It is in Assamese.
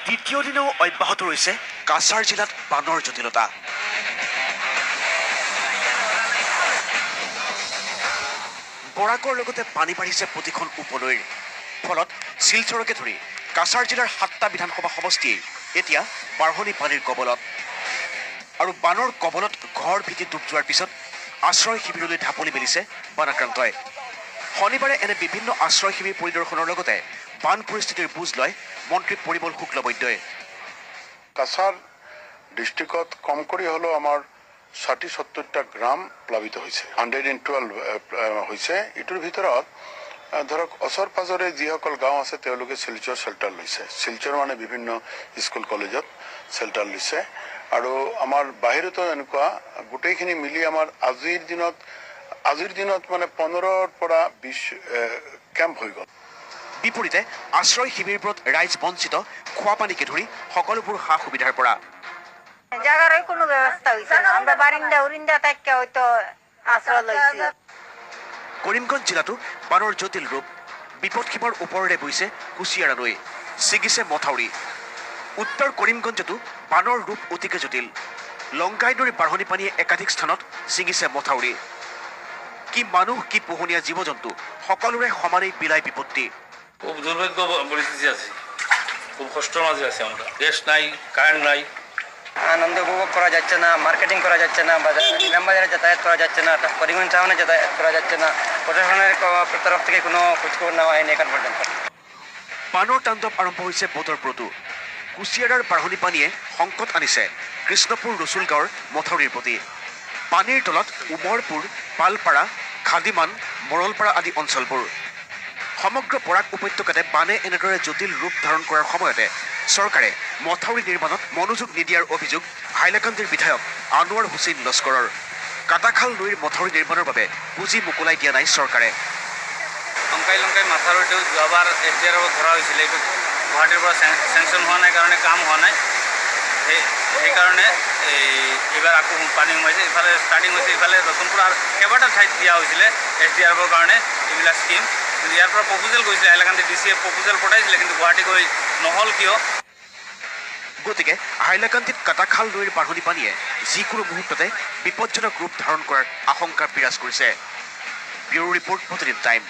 দ্বিতীয় দিনেও অব্যাহত ৰৈছে কাছাৰ জিলাত বানৰ জটিলতা। বৰাকৰ লগতে পানী বাঢ়িছে প্ৰতিখন উপনৈৰ। ফলত শিলচৰকে ধৰি কাছাৰ জিলাৰ 7টা বিধানসভা সমষ্টিয়ে এতিয়া বাঢ়নি পানীৰ কবলত। আৰু বানৰ কবলত ঘৰ ভিটি ডুব যোৱাৰ পিছত আশ্ৰয় শিবিৰলৈ ঢাপলি মেলিছে বানাক্ৰান্তই। শনিবাৰে এনে বিভিন্ন আশ্ৰয় শিবিৰ পৰিদৰ্শনৰ লগতে বান পৰিস্থিতিৰ বুজ লয় মন্ত্ৰী পৰিমল শুক্লবৈদ্যই। কাছাৰ ডিষ্ট্ৰিক্টত কম কৰি হলেও আমাৰ 60-70টা গ্ৰাম প্লাবিত হৈছে, 112 হৈছে। ইটোৰ ভিতৰত ধৰক ওচৰ পাজৰে যিসকল গাঁও আছে তেওঁলোকে শিলচৰ শেল্টাৰ লৈছে। শিলচৰ মানে বিভিন্ন স্কুল কলেজত শেল্টাৰ লৈছে। আৰু আমাৰ বাহিৰতো এনেকুৱা গোটেইখিনি মিলি আমাৰ আজিৰ দিনত মানে 15ৰ পৰা 20 কেম্প হৈ গ'ল। বিপৰীতে আশ্ৰয় শিবিৰবোৰত ৰাইজ বঞ্চিত খোৱা পানীকে ধৰি সকলোবোৰ সা সুবিধাৰ পৰা। জাগাৰ কোনো ব্যবস্থা হইছে না, আমৰা বাৰিন্দা থেকে হয়তো আশ্ৰয় লইছি। কৰিমগঞ্জ জিলাতো বানৰ জটিল ৰূপ। বিপদসীমাৰ ওপৰেৰে বৈছে কুচিয়াৰা নৈ, ছিগিছে মথাউৰি। উত্তৰ কৰিমগঞ্জতো বানৰ ৰূপ অতিকে জটিল। লংকাই নৈৰ বাঢ়নি পানীয়ে একাধিক স্থানত ছিগিছে মথাউৰি। কি মানুহ কি পোহনীয়া জীৱ জন্তু সকলোৰে সমানেই বিলাই বিপত্তি। খুব দুর্ভাগ্য পরিস্থিতি আছে, খুব কষ্টের মাঝে আছে আমরা। গ্যাস নাই, কারেন্ট নাই, আনন্দ উপভোগ করা যাচ্ছে না, মার্কেটিং করা যাচ্ছে না, নিলাম বাজারে যাতায়াত করা যাচ্ছে না, পরিবহন টাউনে যাতায়াত করা যাচ্ছে না। প্রশাসনের তরফ থেকে কোনো খোঁজখবর নেওয়া হয়নি এখন পর্যন্ত। বানৰ তাণ্ডৱ আৰম্ভ হৈছে বতৰপুৰতো। কুচিয়াৰাৰ বাঢ়নি পানীয়ে সংকট আনিছে কৃষ্ণপুৰ ৰচুল গাঁৱৰ মথাউৰিৰ প্ৰতি। পানীৰ তলত উমৰপুৰ, পালপাৰা, খাদিমান, মৰলপাৰা আদি অঞ্চলবোৰ। সমগ্ৰ বৰাক উপত্যকাতে বানে এনেদৰে জটিল ৰূপ ধাৰণ কৰাৰ সময়তে চৰকাৰে মথাউৰি নিৰ্মাণত মনোযোগ নিদিয়াৰ অভিযোগ হাইলাকান্দিৰ বিধায়ক আনোৱাৰ হুছেইন লস্কৰৰ। কাটাখাল নৈৰ মথাউৰি নিৰ্মাণৰ বাবে পুঁজি মোকলাই দিয়া নাই চৰকাৰে। লংকাই মাথাউৰিটো যোৱাবাৰ SDR ধৰা হৈছিলে, এইটো গুৱাহাটীৰ পৰা চেংচন হোৱা নাই কাৰণে কাম হোৱা নাই। সেইকাৰণে এইবাৰ আকৌ পানী সোমাইছে। ইফালে ষ্টাৰ্টিং হৈছে, ইফালে ৰতনপুৰ আৰু কেইবাটা ঠাইত দিয়া হৈছিলে SDR কাৰণে এইবিলাক স্কিম। ইয়াৰ পৰা প্ৰপ'জেল গৈছিলে, হাইলাকান্দি DCয়ে প্ৰপ'জেল পঠাইছিলে, কিন্তু গুৱাহাটী গৈ নহ'ল কিয়? গতিকে হাইলাকান্দিত কাটাখাল নৈৰ বাঢ়নি পানীয়ে যিকোনো মুহূৰ্ততে বিপদজনক ৰূপ ধাৰণ কৰাৰ আশংকা বিৰাজ কৰিছে। ব্যুৰো ৰিপৰ্ট, প্ৰতিদিন টাইম।